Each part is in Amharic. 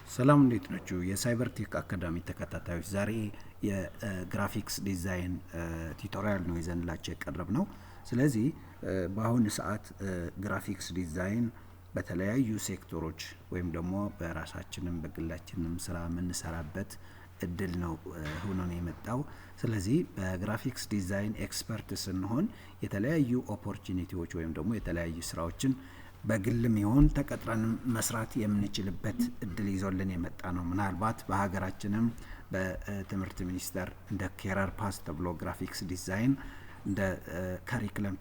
ሰላም እንዴት ናችሁ? የሳይበር ቴክ አካዳሚ ተከታታዮች ዛሬ የግራፊክስ ዲዛይን ቱቶሪያል ነው ይዘንላችሁ የቀረብነው። ስለዚህ በአሁኑ ሰዓት ግራፊክስ ዲዛይን በተለያዩ ሴክተሮች ወይም ደግሞ በራሳችንም በግላችንም ስራ የምንሰራበት እድል ነው ሆኖ ነው የመጣው። ስለዚህ በግራፊክስ ዲዛይን ኤክስፐርት ስንሆን የተለያዩ ኦፖርቹኒቲዎች ወይም ደግሞ የተለያዩ ስራዎችን በግልም ይሁን ተቀጥረን መስራት የምንችልበት እድል ይዞልን የመጣ ነው። ምናልባት በሀገራችንም በትምህርት ሚኒስቴር እንደ ኬሪየር ፓስ ተብሎ ግራፊክስ ዲዛይን እንደ ካሪኩለም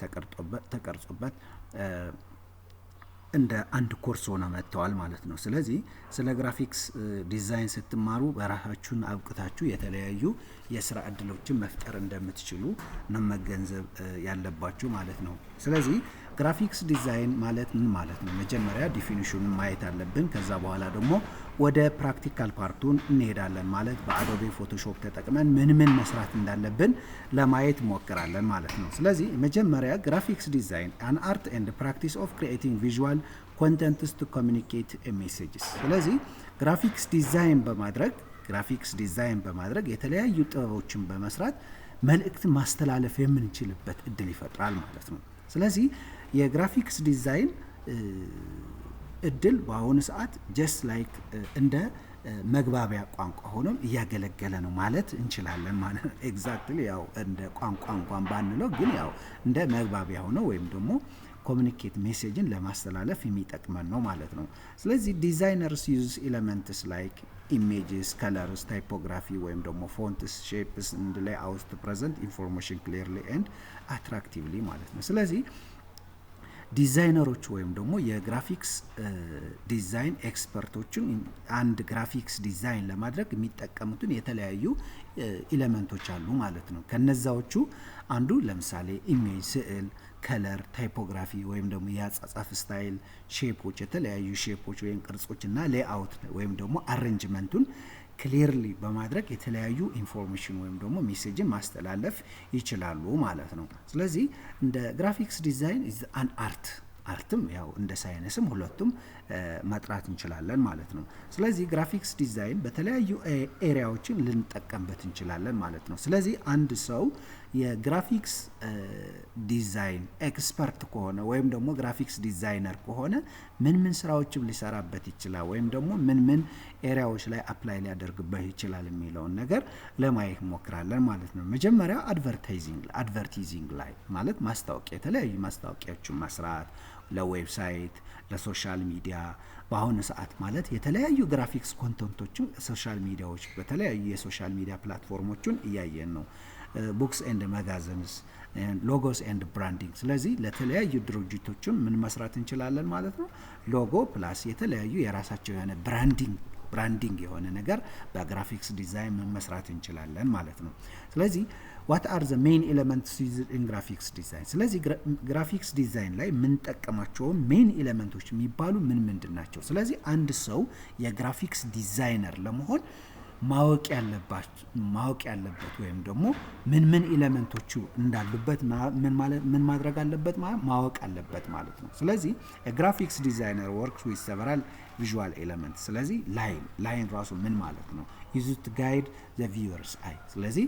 ተቀርጾበት እንደ አንድ ኮርስ ሆነ መጥተዋል ማለት ነው። ስለዚህ ስለ ግራፊክስ ዲዛይን ስትማሩ በራሳችሁን አብቅታችሁ የተለያዩ የስራ እድሎችን መፍጠር እንደምትችሉ ነው መገንዘብ ያለባችሁ ማለት ነው። ስለዚህ ግራፊክስ ዲዛይን ማለት ምን ማለት ነው? መጀመሪያ ዲፊኒሽኑን ማየት አለብን። ከዛ በኋላ ደግሞ ወደ ፕራክቲካል ፓርቱን እንሄዳለን። ማለት በአዶቤ ፎቶሾፕ ተጠቅመን ምን መስራት እንዳለብን ለማየት ሞክራለን ማለት ነው። ስለዚህ መጀመሪያ ግራፊክስ ዲዛይን an art and practice of creating visual contents to communicate a messages። ስለዚህ ግራፊክስ ዲዛይን በማድረግ የተለያዩ ጥበቦችን በመስራት መልእክት ማስተላለፍ የምንችልበት እድል ይፈጥራል ማለት ነው። ስለዚህ የግራፊክስ ዲዛይን እድል በአሁኑ ሰዓት just like እንደ መግባቢያ ቋንቋ ሆኖ እያገለገለ ነው ማለት እንችላለን ማለት ነው። ኤግዛክትሊ ያው እንደ ቋንቋ እንኳን ባንለው ግን ያው እንደ መግባቢያ ሆኖ ወይም ደግሞ ኮሙኒኬት ሜሴጅን ለማስተላለፍ የሚጠቅመን ነው ማለት ነው። ስለዚህ ዲዛይነርስ ዩዝ ኤሌመንትስ ላይክ images, colors, typography ወይም ደግሞ fonts, shapes and layouts to present information clearly and attractively ማለት ነው። ስለዚህ ዲዛይነሮች ወይም ደግሞ የግራፊክስ ዲዛይን ኤክስፐርቶችን አንድ ግራፊክስ ዲዛይን ለማድረግ የሚጠቀሙትን የተለያዩ ኤሌመንቶች አሉ ማለት ነው። ከነዛዎቹ አንዱ ለምሳሌ ኢሜጅ፣ ስዕል፣ ከለር፣ ታይፖግራፊ ወይም ደግሞ የአጻጻፍ ስታይል፣ ሼፖች፣ የተለያዩ ሼፖች ወይም ቅርጾች እና ሌአውት ወይም ደግሞ አሬንጅመንቱን ክሊርሊ በማድረግ የተለያዩ ኢንፎርሜሽን ወይም ደግሞ ሜሴጅን ማስተላለፍ ይችላሉ ማለት ነው። ስለዚህ እንደ ግራፊክስ ዲዛይን is an አርትም ያው እንደ ሳይንስም ሁለቱም መጥራት እንችላለን ማለት ነው። ስለዚህ ግራፊክስ ዲዛይን በተለያዩ ኤሪያዎችን ልንጠቀምበት እንችላለን ማለት ነው። ስለዚህ አንድ ሰው የግራፊክስ ዲዛይን ኤክስፐርት ከሆነ ወይም ደግሞ ግራፊክስ ዲዛይነር ከሆነ ምን ስራዎችን ሊሰራበት ይችላል ወይም ደግሞ ምን ኤሪያዎች ላይ አፕላይ ሊያደርግበት ይችላል የሚለውን ነገር ለማየት ሞክራለን ማለት ነው። መጀመሪያ አድቨርታይዚንግ ላይ ማለት ማስታወቂያ፣ የተለያዩ ማስታወቂያዎችን መስራት ለዌብሳይት፣ ለሶሻል ሚዲያ በአሁኑ ሰዓት ማለት የተለያዩ ግራፊክስ ኮንተንቶችን ሶሻል ሚዲያዎች በተለያዩ የሶሻል ሚዲያ ፕላትፎርሞችን እያየን ነው። ቡክስ ኤንድ ማጋዚንስ፣ ሎጎስ ኤንድ ብራንዲንግ። ስለዚህ ለተለያዩ ድርጅቶችን ምን መስራት እንችላለን ማለት ነው። ሎጎ ፕላስ የተለያዩ የራሳቸው የሆነ ብራንዲንግ የሆነ ነገር በግራፊክስ ዲዛይን መስራት እንችላለን ማለት ነው። ስለዚህ what are the main elements used in graphics design? ስለዚህ ግራፊክስ ዲዛይን ላይ የምንጠቀማቸው ሜን ኤሌመንቶች የሚባሉ ምንድን ናቸው? ስለዚህ አንድ ሰው የግራፊክስ ዲዛይነር ለመሆን ማወቅ ያለበት ወይም ደግሞ ምን ኤሌመንቶቹ እንዳሉበት ምን ማድረግ አለበት ማወቅ አለበት ማለት ነው። ስለዚህ ግራፊክስ ዲዛይነር works with several visual elements። ስለዚህ ላይን ራሱ ምን ማለት ነው? used to guide the viewer's eye። ስለዚህ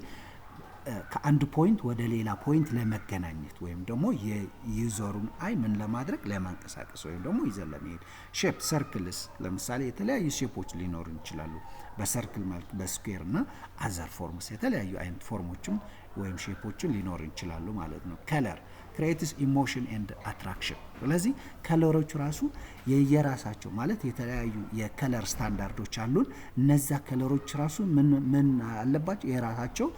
ከአንድ ፖይንት ወደ ሌላ ፖይንት ለመገናኘት ወይም ደግሞ የዩዘሩን አይ ምን ለማድረግ ለማንቀሳቀስ ወይም ደግሞ ይዘን ለመሄድ። ሼፕ ሰርክልስ፣ ለምሳሌ የተለያዩ ሼፖች ሊኖሩ ይችላሉ በሰርክል መልክ በስኩዌር እና አዘር ፎርምስ፣ የተለያዩ አይነት ፎርሞችም ወይም ሼፖችን ሊኖሩ ይችላሉ ማለት ነው። ከለር creates emotion and attraction። ስለዚህ ከለሮች ራሱ የየራሳቸው ማለት የተለያዩ የከለር ስታንዳርዶች አሉን። እነዛ ከለሮች ራሱ ምን አለባቸው?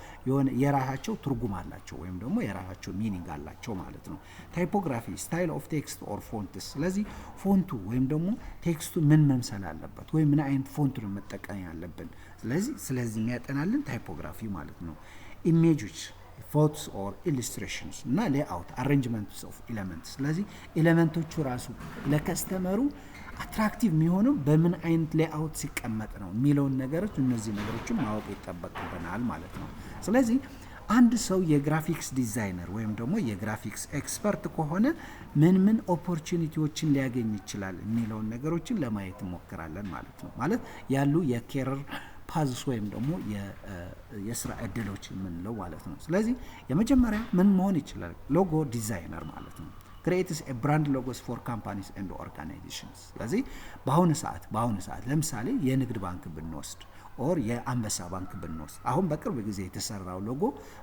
የራሳቸው ትርጉም አላቸው ወይም ደግሞ የራሳቸው ሚኒንግ አላቸው ማለት ነው። ታይፖግራፊ ስታይል ኦፍ ቴክስት ኦር ፎንትስ። ስለዚህ ፎንቱ ወይም ደግሞ ቴክስቱ ምን መምሰል አለበት ወይም ምን አይነት ፎንት ነው መጠቀም ያለብን። ስለዚህ የሚያጠናልን ታይፖግራፊ ማለት ነው። ኢሜጆች ፎቶስ ኦር ኢሉስትሬሽንስ እና ሌአውት አሬንጅመንትስ ኦፍ ኤሌመንትስ። ስለዚህ ኤሌመንቶቹ ራሱ ለከስተመሩ አትራክቲቭ የሚሆነው በምን አይነት ሌአውት ሲቀመጥ ነው የሚለውን ነገሮች እነዚህ ነገሮችን ማወቅ ይጠበቅብናል ማለት ነው። ስለዚህ አንድ ሰው የግራፊክስ ዲዛይነር ወይም ደግሞ የግራፊክስ ኤክስፐርት ከሆነ ምን ኦፖርቹኒቲዎችን ሊያገኝ ይችላል የሚለውን ነገሮችን ለማየት እንሞክራለን ማለት ነው። ማለት ያሉ የኬሪር ፓዝስ ወይም ደግሞ የስራ እድሎች የምንለው ማለት ነው። ስለዚህ የመጀመሪያ ምን መሆን ይችላል? ሎጎ ዲዛይነር ማለት ነው። creates a brand logos for companies and organizations። ስለዚህ በአሁኑ ሰዓት ለምሳሌ የንግድ ባንክ ብንወስድ ኦር የአንበሳ ባንክ ብንወስድ አሁን በቅርብ ጊዜ የተሰራው ሎጎ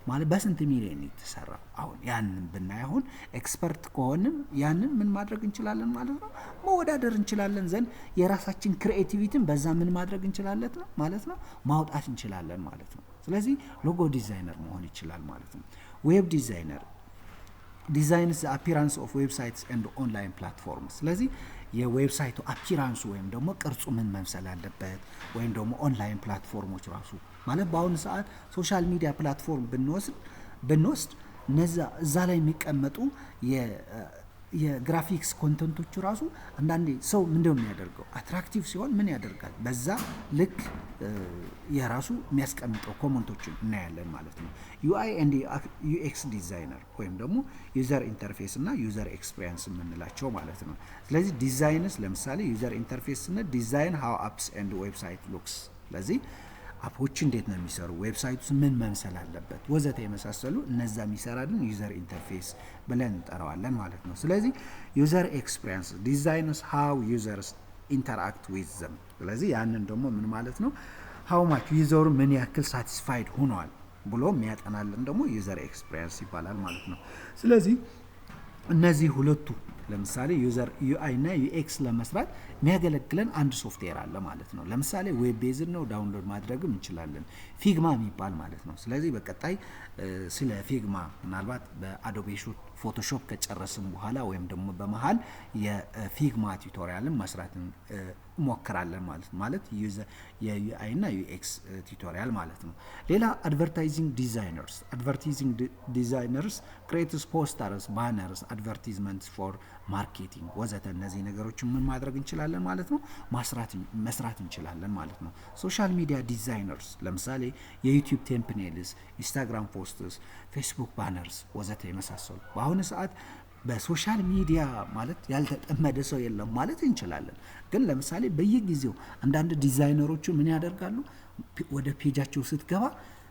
ማለት በስንት ሚሊዮን የተሰራው አሁን ያንን ብናይ አሁን ኤክስፐርት ከሆንን ያንን ምን ማድረግ እንችላለን ማለት ነው፣ መወዳደር እንችላለን ዘንድ የራሳችን ክሪኤቲቪቲን በዛ ምን ማድረግ እንችላለን ማለት ነው፣ ማውጣት እንችላለን ማለት ነው። ስለዚህ ሎጎ ዲዛይነር መሆን ይችላል ማለት ነው። ዌብ ዲዛይነር ዲዛይንስ አፒራንስ ኦፍ ዌብሳይትስ ኤንድ ኦንላይን ፕላትፎርምስ። ስለዚህ የዌብሳይቱ አፒራንሱ ወይም ደግሞ ቅርጹ ምን መምሰል አለበት፣ ወይም ደግሞ ኦንላይን ፕላትፎርሞች ራሱ ማለት በአሁኑ ሰዓት ሶሻል ሚዲያ ፕላትፎርም ብንወስድ እዛ ላይ የሚቀመጡ የግራፊክስ ኮንተንቶቹ ራሱ አንዳንዴ ሰው ምንድነው የሚያደርገው አትራክቲቭ ሲሆን ምን ያደርጋል በዛ ልክ የራሱ የሚያስቀምጠው ኮመንቶችን እናያለን ማለት ነው። ዩአይ ኤንድ ዩኤክስ ዲዛይነር ወይም ደግሞ ዩዘር ኢንተርፌስ እና ዩዘር ኤክስፒሪየንስ የምንላቸው ማለት ነው። ስለዚህ ዲዛይንስ ለምሳሌ ዩዘር ኢንተርፌስ እና ዲዛይን ሃው አፕስ ኤንድ ዌብሳይት ሉክስ። ስለዚህ አፖች እንዴት ነው የሚሰሩ፣ ዌብሳይቱስ ምን መምሰል አለበት ወዘተ የመሳሰሉ እነዛ የሚሰራልን ዩዘር ኢንተርፌስ ብለን እንጠራዋለን ማለት ነው። ስለዚህ ዩዘር ኤክስፒሪየንስ ዲዛይንስ ሃው ዩዘርስ ኢንተራክት ዊዝ ዘም። ስለዚህ ያንን ደግሞ ምን ማለት ነው ሃው ማች ዩዘሩ ምን ያክል ሳቲስፋይድ ሆኗል ብሎ የሚያጠናልን ደግሞ ዩዘር ኤክስፒሪየንስ ይባላል ማለት ነው። ስለዚህ እነዚህ ሁለቱ ለምሳሌ ዩዘር ዩአይ እና ዩኤክስ ለመስራት የሚያገለግለን አንድ ሶፍትዌር አለ ማለት ነው። ለምሳሌ ዌብ ቤዝድ ነው፣ ዳውንሎድ ማድረግም እንችላለን። ፊግማ የሚባል ማለት ነው። ስለዚህ በቀጣይ ስለ ፊግማ ምናልባት በአዶቤ ፎቶሾፕ ከጨረስን በኋላ ወይም ደግሞ በመሃል የፊግማ ቱቶሪያልን መስራት ሞክራለን ማለት የዩአይ እና ዩኤክስ ቱቶሪያል ማለት ነው። ሌላ አድቨርታይዚንግ ዲዛይነርስ ክሬትስ ፖስተርስ፣ ባነርስ፣ አድቨርቲዝመንትስ ፎር ማርኬቲንግ ወዘተ እነዚህ ነገሮችን ምን ማድረግ እንችላለን ማለት ነው መስራት እንችላለን ማለት ነው። ሶሻል ሚዲያ ዲዛይነርስ ለምሳሌ የዩቲዩብ ቴምፕኔልስ፣ ኢንስታግራም ፖስትስ፣ ፌስቡክ ባነርስ ወዘተ የመሳሰሉ በአሁኑ ሰዓት በሶሻል ሚዲያ ማለት ያልተጠመደ ሰው የለም ማለት እንችላለን። ግን ለምሳሌ በየጊዜው አንዳንድ ዲዛይነሮቹ ምን ያደርጋሉ ወደ ፔጃቸው ስትገባ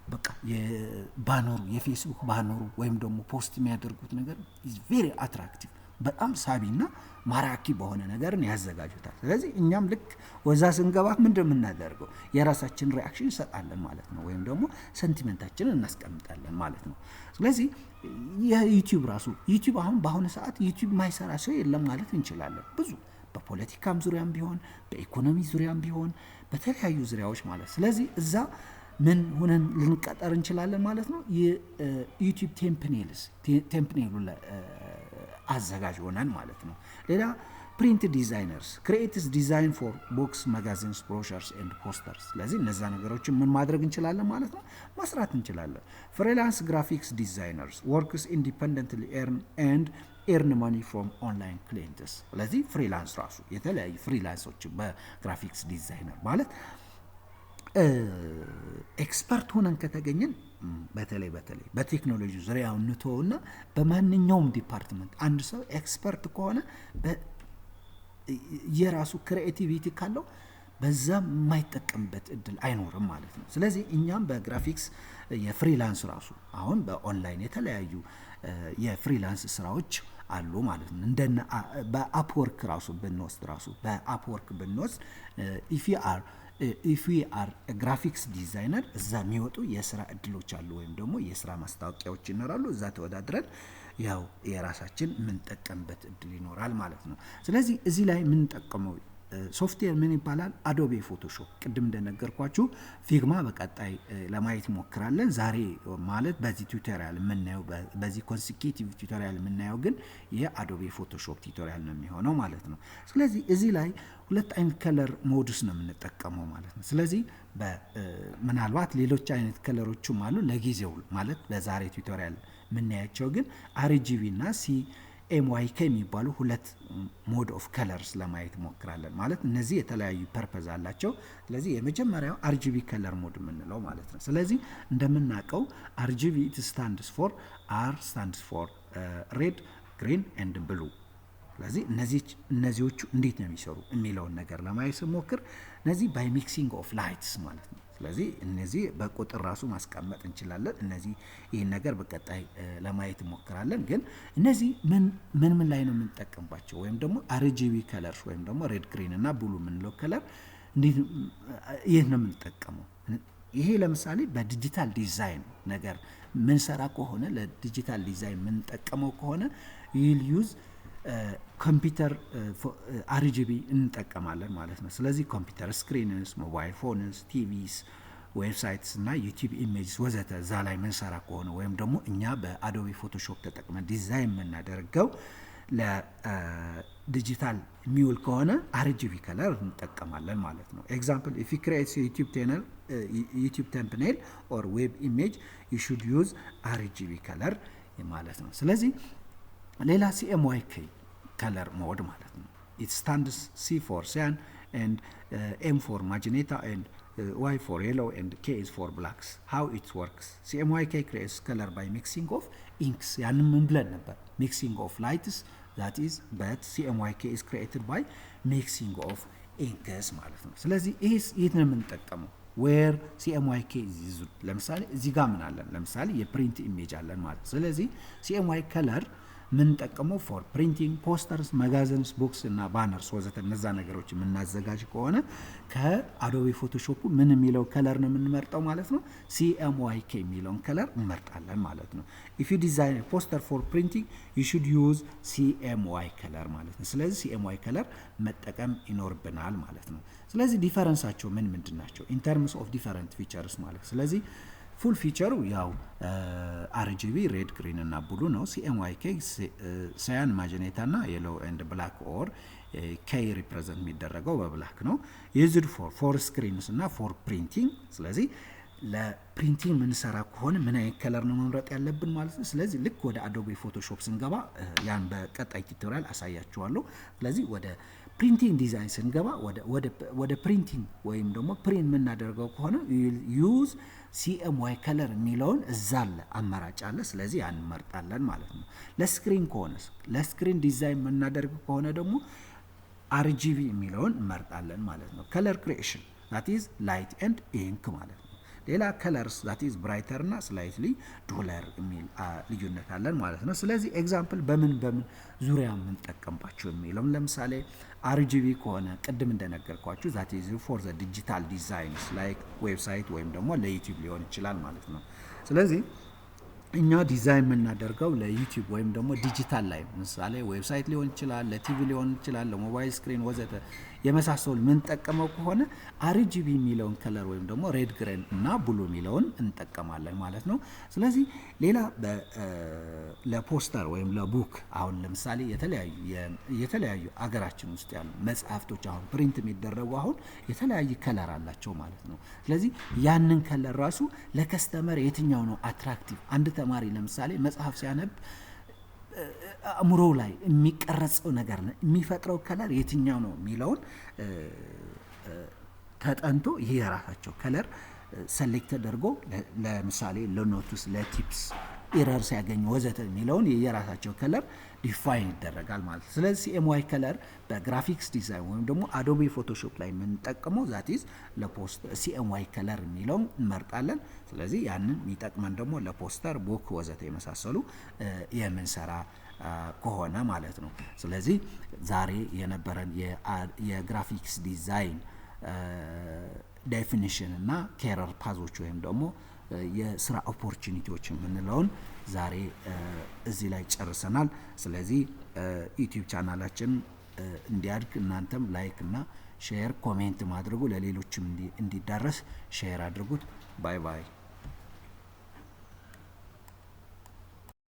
በቃ የባነሩ የፌስቡክ ባነሩ ወይም ደግሞ ፖስት የሚያደርጉት ነገር is very attractive በጣም ሳቢና ማራኪ በሆነ ነገርን ያዘጋጁታል። ስለዚህ እኛም ልክ ወዛ ስንገባ ምንድነው የምናደርገው የራሳችን ሪአክሽን እንሰጣለን ማለት ነው፣ ወይም ደግሞ ሰንቲመንታችንን እናስቀምጣለን ማለት ነው። ስለዚህ የዩቲዩብ ራሱ ዩቲዩብ አሁን በአሁኑ ሰዓት ዩቲዩብ ማይሰራ ሰው የለም ማለት እንችላለን። ብዙ በፖለቲካም ዙሪያም ቢሆን በኢኮኖሚ ዙሪያም ቢሆን በተለያዩ ዙሪያዎች ማለት ስለዚህ እዛ ምን ሆነን ልንቀጠር እንችላለን ማለት ነው። የዩቲዩብ ቴምፕኔሉ አዘጋጅ ሆነን ማለት ነው። ሌላ ፕሪንት ዲዛይነርስ ክሪኤትስ ዲዛይን ፎር ቦክስ፣ ማጋዚንስ፣ ብሮሸርስ ኤንድ ፖስተርስ። ስለዚህ እነዛ ነገሮችን ምን ማድረግ እንችላለን ማለት ነው መስራት እንችላለን። ፍሪላንስ ግራፊክስ ዲዛይነርስ ወርክስ ኢንዲፔንደንትሊ ኤርን ማኒ ፍሮም ኦንላይን ክሊየንትስ። ስለዚህ ፍሪላንስ ራሱ የተለያዩ ፍሪላንሶች በግራፊክስ ዲዛይነር ማለት ኤክስፐርት ሆነን ከተገኘን በተለይ በቴክኖሎጂ ዙሪያው እንተውና በማንኛውም ዲፓርትመንት አንድ ሰው ኤክስፐርት ከሆነ የራሱ ክሪኤቲቪቲ ካለው በዛ የማይጠቀምበት እድል አይኖርም ማለት ነው። ስለዚህ እኛም በግራፊክስ የፍሪላንስ ራሱ አሁን በኦንላይን የተለያዩ የፍሪላንስ ስራዎች አሉ ማለት ነው። እንደነ በአፕወርክ ራሱ ብንወስድ if we are a graphics designer እዛ የሚወጡ የስራ እድሎች አሉ ወይም ደግሞ የስራ ማስታወቂያዎች ይኖራሉ። እዛ ተወዳድረን ያው የራሳችን የምንጠቀምበት እድል ይኖራል ማለት ነው። ስለዚህ እዚህ ላይ የምንጠቀመው ሶፍትዌር ምን ይባላል? አዶቤ ፎቶሾፕ። ቅድም እንደነገርኳችሁ ፊግማ በቀጣይ ለማየት ሞክራለን። ዛሬ ማለት በዚህ ቱቶሪያል የምናየው በዚህ ኮንሲኪዩቲቭ ቱቶሪያል የምናየው ግን የአዶቤ ፎቶሾፕ ቱቶሪያል ነው የሚሆነው ማለት ነው። ስለዚህ እዚህ ላይ ሁለት አይነት ከለር ሞድስ ነው የምንጠቀመው ማለት ነው። ስለዚህ ምናልባት ሌሎች አይነት ከለሮችም አሉ ለጊዜው ማለት በዛሬ ቱቶሪያል የምናያቸው ግን አርጂቢ እና ኤምዋይኬ የሚባሉ ሁለት ሞድ ኦፍ ከለርስ ለማየት ሞክራለን። ማለት እነዚህ የተለያዩ ፐርፐዝ አላቸው። ስለዚህ የመጀመሪያው አርጂቢ ከለር ሞድ የምንለው ማለት ነው። ስለዚህ እንደምናውቀው አርጂቢ ስታንድስ ፎር አር ስታንድስ ፎር ሬድ ግሪን ኤንድ ብሉ። ስለዚህ እነዚዎቹ እንዴት ነው የሚሰሩ የሚለውን ነገር ለማየት ስሞክር እነዚህ ባይ ሚክሲንግ ኦፍ ላይትስ ማለት ነው። ስለዚህ እነዚህ በቁጥር ራሱ ማስቀመጥ እንችላለን። እነዚህ ይህን ነገር በቀጣይ ለማየት እንሞክራለን። ግን እነዚህ ምን ላይ ነው የምንጠቀምባቸው ወይም ደግሞ አርጂቢ ከለርስ ወይም ደግሞ ሬድ ግሪን እና ብሉ የምንለው ከለር ይህ ነው የምንጠቀመው። ይሄ ለምሳሌ በዲጂታል ዲዛይን ነገር ምንሰራ ከሆነ ለዲጂታል ዲዛይን የምንጠቀመው ከሆነ ዩል ዩዝ ኮምፒውተር አርጂቢ እንጠቀማለን ማለት ነው። ስለዚህ ኮምፒውተር ስክሪንስ፣ ሞባይል ፎንስ፣ ቲቪስ፣ ዌብሳይትስ እና ዩቲዩብ ኢሜጅስ ወዘተ እዛ ላይ ምንሰራ ከሆነ ወይም ደግሞ እኛ በአዶቢ ፎቶሾፕ ተጠቅመን ዲዛይን የምናደርገው ለዲጂታል የሚውል ከሆነ አርጂቢ ከለር እንጠቀማለን ማለት ነው። ኤግዛምፕል ኢፍ ዩ ክሬት ዩቲዩብ ተምብኔል ኦር ዌብ ኢሜጅ ዩ ሹድ ዩዝ አርጂቢ ከለር ማለት ነው። ስለዚህ ሌላ CMYK ከለር ሞድ ማለት ነው። it stands C for cyan and M for magenta and Y for yellow and K is for blacks. How it works? CMYK creates color by mixing of inks. ያንን ምን ብለን ነበር? mixing of lights, that is, but CMYK is created by mixing of inks ማለት ነው። ስለዚህ ይሄን ነው የምንጠቀመው where CMYK is used። ለምሳሌ እዚህ ጋር ምን አለን? ለምሳሌ የፕሪንት ኢሜጅ አለን ማለት። ስለዚህ CMYK ከለር ምን ጠቀመው ፎር ፕሪንቲንግ ፖስተርስ፣ መጋዘንስ፣ ቦክስ እና ባነርስ ወዘተ እነዛ ነገሮች የምናዘጋጅ ከሆነ ከአዶቢ ፎቶሾፕ ምን የሚለው ከለር ነው የምንመርጠው ማለት ነው? CMYK የሚለውን ከለር እንመርጣለን ማለት ነው። if you design a poster for printing you should use CMY ከለር ማለት ነው። ስለዚህ CMY ከለር መጠቀም ይኖርብናል ማለት ነው። ስለዚህ ዲፈረንሳቸው ምንድን ናቸው? in terms of different features ማለት ስለዚህ ፉል ፊቸሩ ያው አርጂቢ ሬድ ግሪን እና ብሉ ነው። CMYK ሳያን ማጀኔታ እና የሎ ኤንድ ብላክ ኦር ኬይ ሪፕሬዘንት የሚደረገው በብላክ ነው። ዩዝድ ፎር ስክሪንስ እና ፎር ፕሪንቲንግ። ስለዚህ ለፕሪንቲንግ ምንሰራ ከሆነ ምን አይነት ከለር ነው መምረጥ ያለብን ማለት ነው። ስለዚህ ልክ ወደ አዶቢ ፎቶሾፕ ስንገባ ያን በቀጣይ ቱቶሪያል አሳያችኋለሁ። ስለዚህ ወደ ፕሪንቲንግ ዲዛይን ስንገባ ወደ ፕሪንቲንግ ወይም ደግሞ ፕሪንት የምናደርገው ከሆነ ዩዝ CMY ከለር የሚለውን እዛ አለ አማራጭ አለ። ስለዚህ ያን እንመርጣለን ማለት ነው። ለስክሪን ከሆነ ለስክሪን ዲዛይን የምናደርግ ከሆነ ደግሞ RGB የሚለውን እንመርጣለን ማለት ነው። ከለር ክሪኤሽን that is light and ink ማለት ነው። ሌላ ከለርስ that is brighter እና slightly duller የሚል ልዩነት አለን ማለት ነው። ስለዚህ ኤግዛምፕል በምን ዙሪያ የምንጠቀምባቸው የሚለውን ለምሳሌ RGB ከሆነ ቅድም እንደነገርኳችሁ that is for the digital designs like ዌብሳይት ወይም ደግሞ ለዩቲዩብ ሊሆን ይችላል ማለት ነው። ስለዚህ እኛ ዲዛይን የምናደርገው ለዩቲዩብ ወይም ደግሞ ዲጂታል ላይ ምሳሌ ዌብሳይት ሊሆን ይችላል፣ ለቲቪ ሊሆን ይችላል፣ ለሞባይል ስክሪን ወዘተ የመሳሰሉ የምንጠቀመው ከሆነ RGB የሚለውን ከለር ወይም ደግሞ ሬድ ግሪን እና ብሉ የሚለውን እንጠቀማለን ማለት ነው። ስለዚህ ሌላ ለፖስተር ወይም ለቡክ አሁን ለምሳሌ የተለያዩ አገራችን ውስጥ ያሉ መጽሐፍቶች አሁን ፕሪንት የሚደረጉ አሁን የተለያየ ከለር አላቸው ማለት ነው። ስለዚህ ያንን ከለር ራሱ ለከስተመር የትኛው ነው አትራክቲቭ፣ አንድ ተማሪ ለምሳሌ መጽሐፍ ሲያነብ አእምሮ ላይ የሚቀረጸው ነገር ነው የሚፈጥረው ከለር የትኛው ነው የሚለውን ተጠንቶ ይሄ የራሳቸው ከለር ሰሌክት ተደርጎ ለምሳሌ ለኖትስ፣ ለቲፕስ፣ ኤረር ሲያገኙ ወዘተ የሚለውን የራሳቸው ከለር ዲፋይን ይደረጋል ማለት ነው። ስለዚህ CMY ከለር በግራፊክስ ዲዛይን ወይም ደግሞ አዶቢ ፎቶሾፕ ላይ የምንጠቀመው ዛት ኢዝ ለፖስት CMY ከለር የሚለውን እንመርጣለን። ስለዚህ ያንን የሚጠቅመን ደግሞ ለፖስተር፣ ቡክ ወዘተ የመሳሰሉ የምንሰራ ከሆነ ማለት ነው። ስለዚህ ዛሬ የነበረን የግራፊክስ ዲዛይን ዴፊኒሽን እና ኬሪየር ፓዞች ወይም ደግሞ የስራ ኦፖርቹኒቲዎች የምንለውን ዛሬ እዚህ ላይ ጨርሰናል። ስለዚህ ዩቲዩብ ቻናላችን እንዲያድግ እናንተም ላይክ እና ሼር ኮሜንት ማድረጉ ለሌሎችም እንዲዳረስ ሼር አድርጉት። ባይ ባይ።